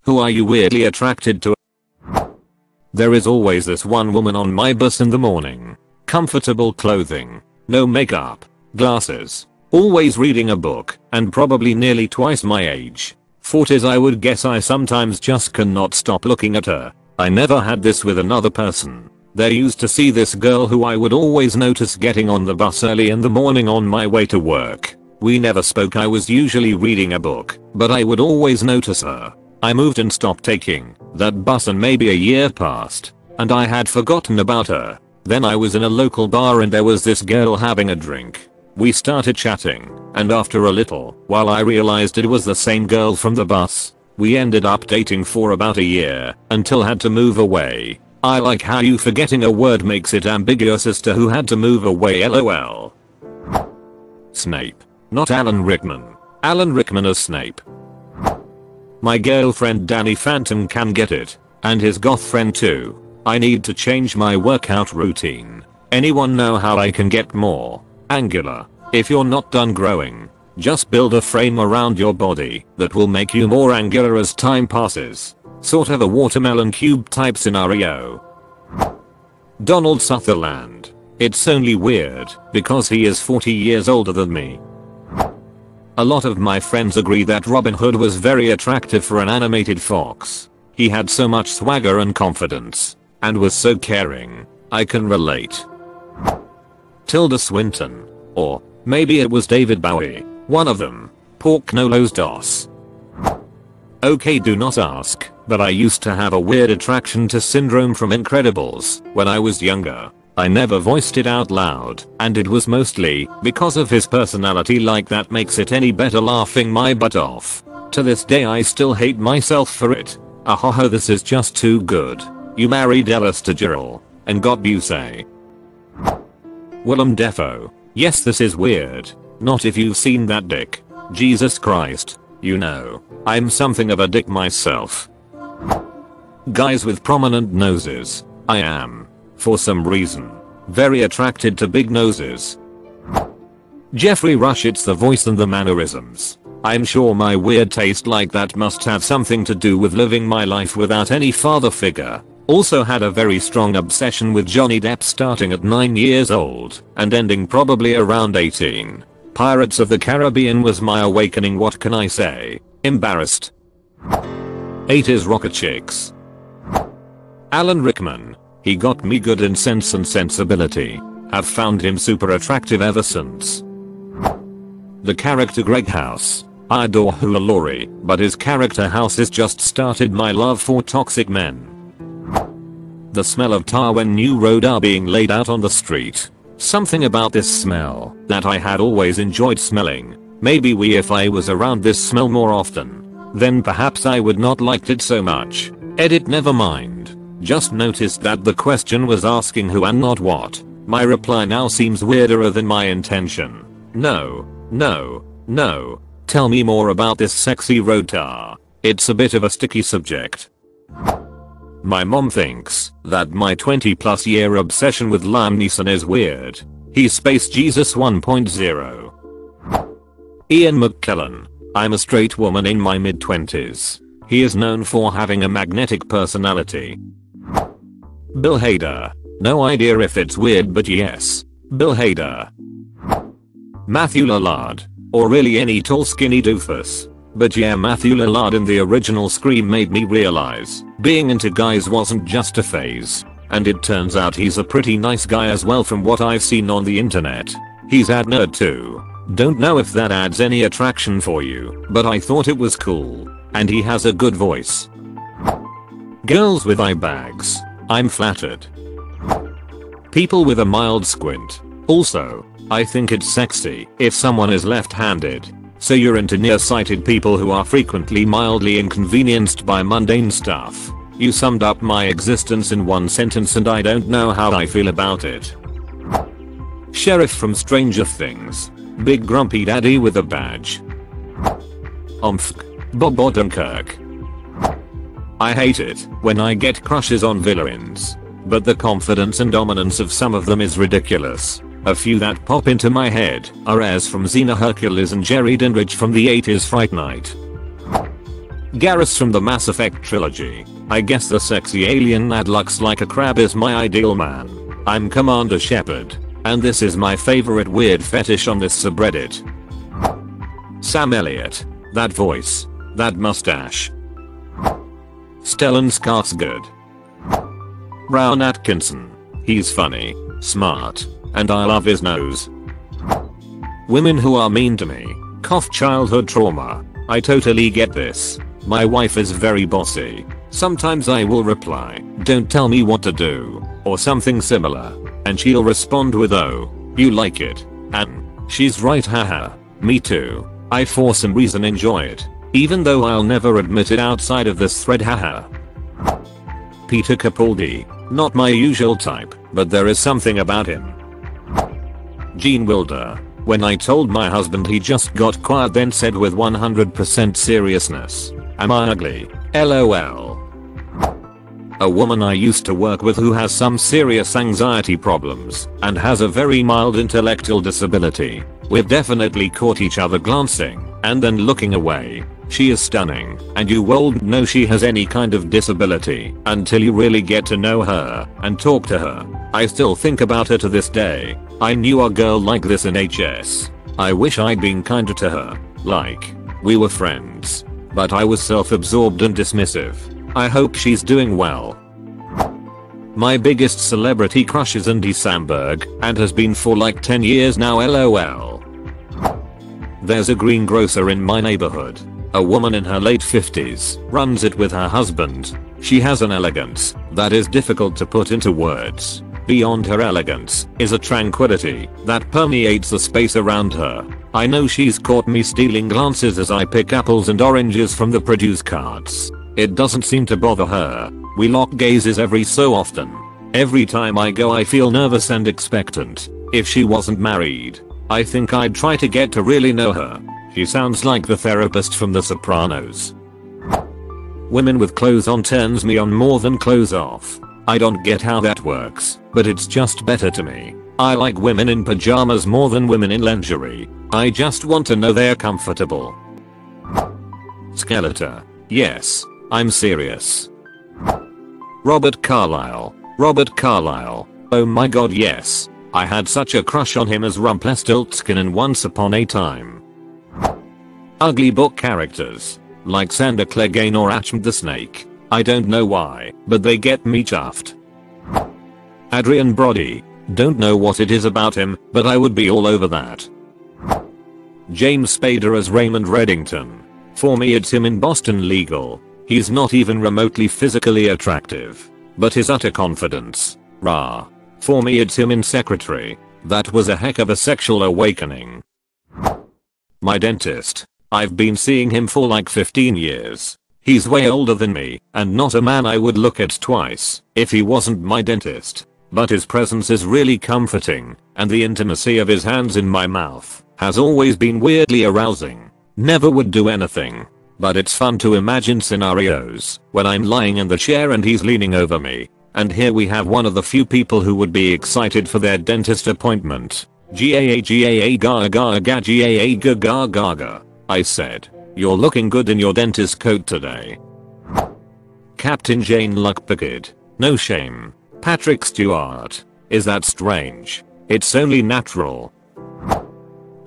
Who are you weirdly attracted to? There is always this one woman on my bus in the morning. Comfortable clothing, no makeup, glasses, always reading a book, and probably nearly twice my age. 40s I would guess. I sometimes just cannot stop looking at her. I never had this with another person. There used to see this girl who I would always notice getting on the bus early in the morning on my way to work. We never spoke. I was usually reading a book, but I would always notice her. I moved and stopped taking that bus, and maybe a year passed, and I had forgotten about her. Then I was in a local bar and there was this girl having a drink. We started chatting, and after a little while I realized it was the same girl from the bus. We ended up dating for about a year, until had to move away. I like how you forgetting a word makes it ambiguous as to who had to move away. LOL. Snape. Not Alan Rickman. Alan Rickman as Snape. My girlfriend Danny Phantom can get it, and his goth friend too. I need to change my workout routine. Anyone know how I can get more angular? If you're not done growing, just build a frame around your body that will make you more angular as time passes. Sort of a watermelon cube type scenario. Donald Sutherland. It's only weird because he is 40 years older than me. A lot of my friends agree that Robin Hood was very attractive for an animated fox. He had so much swagger and confidence, and was so caring. I can relate. Tilda Swinton. Or maybe it was David Bowie. One of them. Pork no los dos. Okay, do not ask, but I used to have a weird attraction to Syndrome from Incredibles when I was younger. I never voiced it out loud, and it was mostly because of his personality. Like that makes it any better, laughing my butt off. To this day I still hate myself for it. Ahoho, this is just too good. You married Ellis to Gerald and got Busey. Willem Dafoe. Yes, this is weird. Not if you've seen that dick. Jesus Christ. You know, I'm something of a dick myself. Guys with prominent noses. I am, for some reason, very attracted to big noses. Jeffrey Rush. It's the voice and the mannerisms. I'm sure my weird taste like that must have something to do with living my life without any father figure. Also had a very strong obsession with Johnny Depp starting at 9 years old and ending probably around 18. Pirates of the Caribbean was my awakening. What can I say? Embarrassed. 80s rocker chicks. Alan Rickman. He got me good in Sense and Sensibility. Have found him super attractive ever since. The character Greg House. I adore Hula Laurie, but his character House has just started my love for toxic men. The smell of tar when new road are being laid out on the street. Something about this smell that I had always enjoyed smelling. Maybe if I was around this smell more often, then perhaps I would not liked it so much. Edit, never mind. Just noticed that the question was asking who and not what. My reply now seems weirder than my intention. No. Tell me more about this sexy road tar. It's a bit of a sticky subject. My mom thinks that my 20+ year obsession with Liam Neeson is weird. He's Space Jesus 1.0. Ian McKellen. I'm a straight woman in my mid-20s. He is known for having a magnetic personality. Bill Hader. No idea if it's weird, but yes. Bill Hader. Matthew Lillard. Or really any tall skinny doofus. But yeah, Matthew Lillard in the original Scream made me realize being into guys wasn't just a phase. And it turns out he's a pretty nice guy as well from what I've seen on the internet. He's ad nerd too. Don't know if that adds any attraction for you, but I thought it was cool. And he has a good voice. Girls with eye bags. I'm flattered. People with a mild squint. Also, I think it's sexy if someone is left-handed. So you're into nearsighted people who are frequently mildly inconvenienced by mundane stuff. You summed up my existence in one sentence and I don't know how I feel about it. Sheriff from Stranger Things. Big grumpy daddy with a badge. Bob Odenkirk. I hate it when I get crushes on villains. But the confidence and dominance of some of them is ridiculous. A few that pop into my head are Ez from Xena Hercules and Jerry Dinrich from the 80s Fright Night. Garrus from the Mass Effect trilogy. I guess the sexy alien that looks like a crab is my ideal man. I'm Commander Shepard. And this is my favorite weird fetish on this subreddit. Sam Elliott. That voice. That mustache. Stellan Skarsgård. Rowan Atkinson. He's funny, smart, and I love his nose. Women who are mean to me. Cough childhood trauma. I totally get this. My wife is very bossy. Sometimes I will reply, "Don't tell me what to do," or something similar. And she'll respond with, "Oh, you like it." And she's right, haha. Me too. I for some reason enjoy it. Even though I'll never admit it outside of this thread, haha. Peter Capaldi. Not my usual type, but there is something about him. Gene Wilder. When I told my husband, he just got quiet, then said with 100% seriousness, "Am I ugly? LOL." A woman I used to work with who has some serious anxiety problems and has a very mild intellectual disability. We've definitely caught each other glancing and then looking away. She is stunning, and you won't know she has any kind of disability until you really get to know her and talk to her. I still think about her to this day. I knew a girl like this in HS. I wish I'd been kinder to her. Like, we were friends. But I was self-absorbed and dismissive. I hope she's doing well. My biggest celebrity crush is Andy Samberg, and has been for like 10 years now, LOL. There's a greengrocer in my neighborhood. A woman in her late 50s runs it with her husband. She has an elegance that is difficult to put into words. Beyond her elegance is a tranquility that permeates the space around her. I know she's caught me stealing glances as I pick apples and oranges from the produce carts. It doesn't seem to bother her. We lock gazes every so often. Every time I go, I feel nervous and expectant. If she wasn't married, I think I'd try to get to really know her. She sounds like the therapist from The Sopranos. Women with clothes on turns me on more than clothes off. I don't get how that works, but it's just better to me. I like women in pajamas more than women in lingerie. I just want to know they're comfortable. Skeletor. Yes, I'm serious. Robert Carlyle. Robert Carlyle. Oh my god, yes. I had such a crush on him as Rumpelstiltskin in Once Upon a Time. Ugly book characters. Like Sander Clegane or Achmed the Snake. I don't know why, but they get me chuffed. Adrian Brody. Don't know what it is about him, but I would be all over that. James Spader as Raymond Reddington. For me, it's him in Boston Legal. He's not even remotely physically attractive, but his utter confidence. Rah. For me, it's him in Secretary. That was a heck of a sexual awakening. My dentist. I've been seeing him for like 15 years. He's way older than me, and not a man I would look at twice if he wasn't my dentist. But his presence is really comforting, and the intimacy of his hands in my mouth has always been weirdly arousing. Never would do anything, but it's fun to imagine scenarios when I'm lying in the chair and he's leaning over me. And here we have one of the few people who would be excited for their dentist appointment. Gaa gaga gaga gaga gaga. I said, "You're looking good in your dentist coat today." Captain Jane Luck-Pickard. No shame. Patrick Stewart. Is that strange? It's only natural.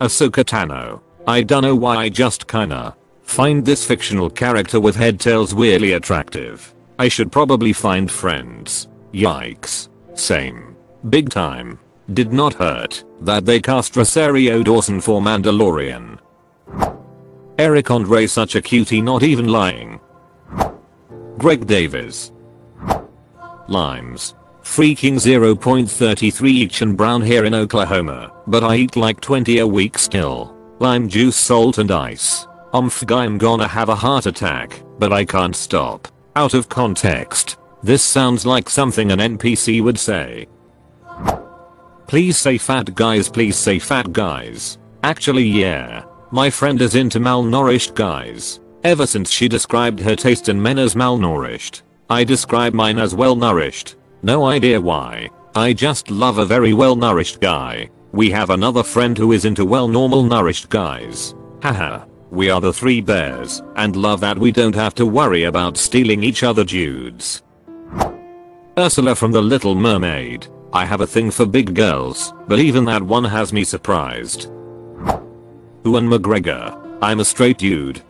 Ahsoka Tano. I dunno why, I just kinda find this fictional character with headtails weirdly attractive. I should probably find friends. Yikes. Same. Big time. Did not hurt that they cast Rosario Dawson for Mandalorian. Eric Andre, such a cutie, not even lying. Greg Davies. Limes. Freaking 0.33 each and brown here in Oklahoma, but I eat like 20 a week still. Lime juice, salt and ice. I'm gonna have a heart attack, but I can't stop. Out of context. This sounds like something an NPC would say. Please say fat guys, please say fat guys. Actually, yeah. My friend is into malnourished guys. Ever since she described her taste in men as malnourished, I describe mine as well nourished. No idea why. I just love a very well nourished guy. We have another friend who is into well normal nourished guys. Haha. We are the three bears and love that we don't have to worry about stealing each other dudes. Ursula from The Little Mermaid. I have a thing for big girls, but even that one has me surprised. Ewan McGregor. I'm a straight dude.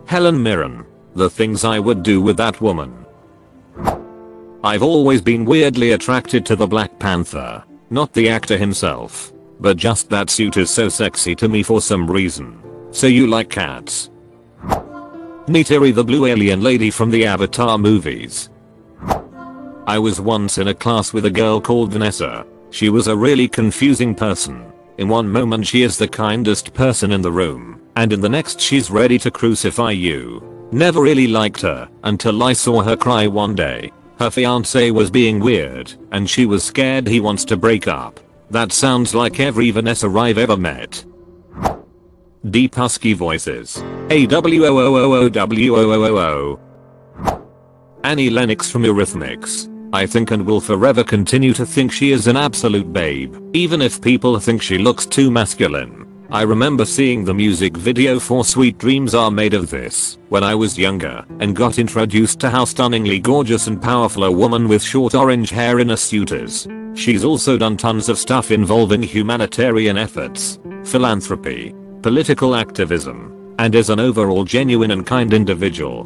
Helen Mirren. The things I would do with that woman. I've always been weirdly attracted to the Black Panther. Not the actor himself, but just that suit is so sexy to me for some reason. So you like cats? Neytiri, the blue alien lady from the Avatar movies. I was once in a class with a girl called Vanessa. She was a really confusing person. In one moment she is the kindest person in the room, and in the next she's ready to crucify you. Never really liked her until I saw her cry one day. Her fiance was being weird, and she was scared he wants to break up. That sounds like every Vanessa I've ever met. Deep husky voices. AWOOOOWOOOO. Annie Lennox from Eurythmics. I think and will forever continue to think she is an absolute babe, even if people think she looks too masculine. I remember seeing the music video for Sweet Dreams Are Made of This when I was younger and got introduced to how stunningly gorgeous and powerful a woman with short orange hair in a suit is. She's also done tons of stuff involving humanitarian efforts, philanthropy, political activism, and is an overall genuine and kind individual.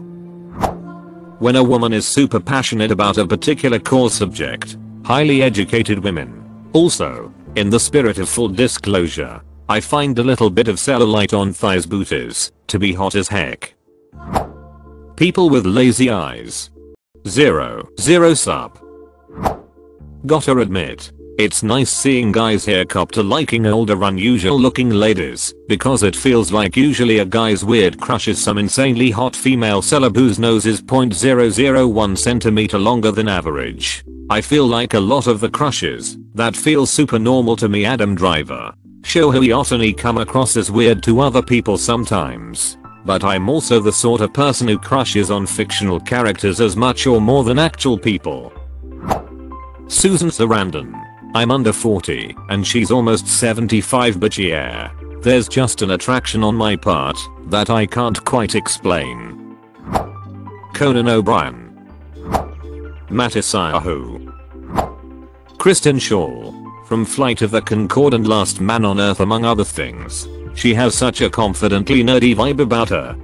When a woman is super passionate about a particular cause subject, highly educated women. Also, in the spirit of full disclosure, I find a little bit of cellulite on thighs booties to be hot as heck. People with lazy eyes. 0 sup. Gotta admit, it's nice seeing guys here cop to liking older unusual looking ladies, because it feels like usually a guy's weird crush is some insanely hot female celeb whose nose is 0.001 centimeter longer than average. I feel like a lot of the crushes that feel super normal to me, Adam Driver, Shohei Ohtani, come across as weird to other people sometimes. But I'm also the sort of person who crushes on fictional characters as much or more than actual people. Susan Sarandon. I'm under 40 and she's almost 75, but yeah, there's just an attraction on my part that I can't quite explain. Conan O'Brien. Matt Isayahu. Kristen Shaw. From Flight of the Concorde and Last Man on Earth among other things. She has such a confidently nerdy vibe about her.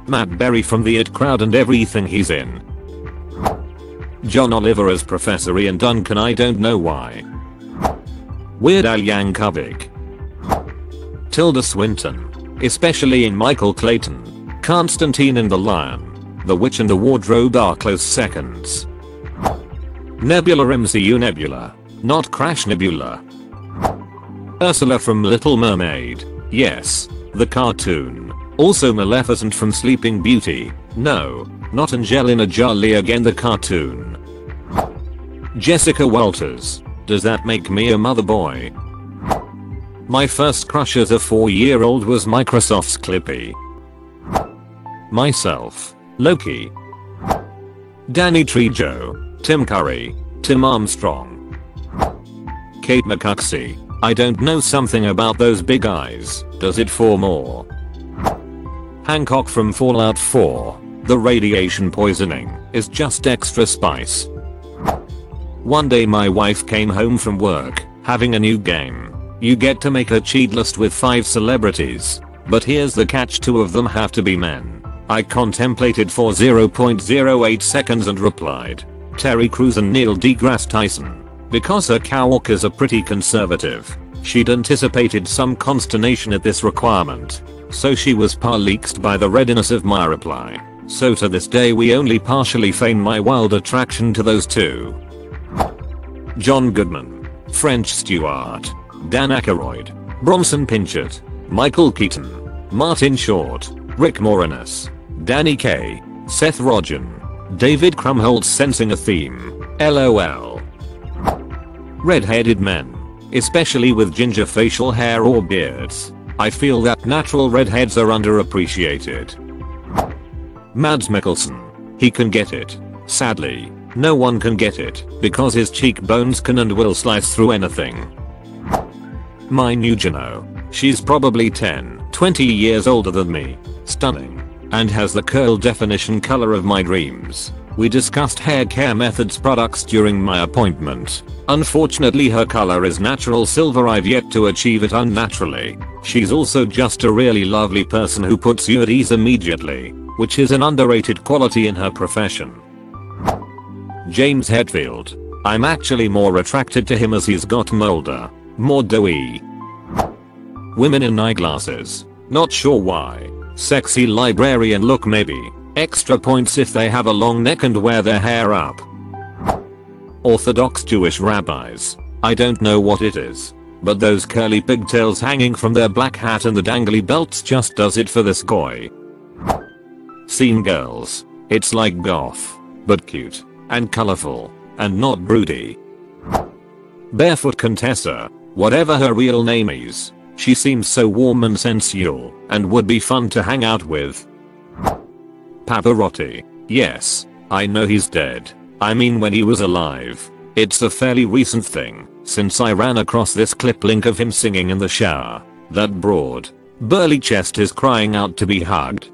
Matt Berry from the It Crowd and everything he's in. John Oliver as Professor Ian Duncan, I don't know why. Weird Al Yankovic. Tilda Swinton. Especially in Michael Clayton. Constantine and the Lion. The Witch and the Wardrobe are close seconds. Nebula MCU Nebula. Not Crash Nebula. Ursula from Little Mermaid. Yes, the cartoon. Also Maleficent from Sleeping Beauty. No, not Angelina Jolie again, the cartoon. Jessica Walters. Does that make me a mother boy? My first crush as a 4-year-old was Microsoft's Clippy. Myself. Loki. Danny Trejo. Tim Curry. Tim Armstrong. Kate McCuxey. I don't know, something about those big eyes. Does it for more? Hancock from Fallout 4. The radiation poisoning is just extra spice. One day my wife came home from work, having a new game. You get to make a cheat list with 5 celebrities. But here's the catch, 2 of them have to be men. I contemplated for 0.08 seconds and replied, Terry Crews and Neil deGrasse Tyson. Because her coworkers are pretty conservative, she'd anticipated some consternation at this requirement. So she was parlexed by the readiness of my reply. So to this day we only partially feign my wild attraction to those 2. John Goodman. French Stewart. Dan Aykroyd. Bronson Pinchot. Michael Keaton. Martin Short. Rick Moranis. Danny Kaye. Seth Rogen. David Krumholtz, sensing a theme. LOL. Red-headed men. Especially with ginger facial hair or beards. I feel that natural redheads are underappreciated. Mads Mikkelsen. He can get it. Sadly, no one can get it because his cheekbones can and will slice through anything. My new Juno. She's probably 10, 20 years older than me. Stunning. And has the curl definition color of my dreams. We discussed hair care methods products during my appointment. Unfortunately her color is natural silver. I've yet to achieve it unnaturally. She's also just a really lovely person who puts you at ease immediately, which is an underrated quality in her profession. James Hetfield. I'm actually more attracted to him as he's gotten older. More doughy. Women in eyeglasses. Not sure why. Sexy librarian look maybe. Extra points if they have a long neck and wear their hair up. Orthodox Jewish rabbis. I don't know what it is, but those curly pigtails hanging from their black hat and the dangly belts just does it for this guy. Scene girls. It's like goth, but cute, and colorful, and not broody. Barefoot Contessa. Whatever her real name is, she seems so warm and sensual, and would be fun to hang out with. Pavarotti. Yes, I know he's dead. I mean when he was alive. It's a fairly recent thing, since I ran across this clip link of him singing in the shower. That broad, burly chest is crying out to be hugged.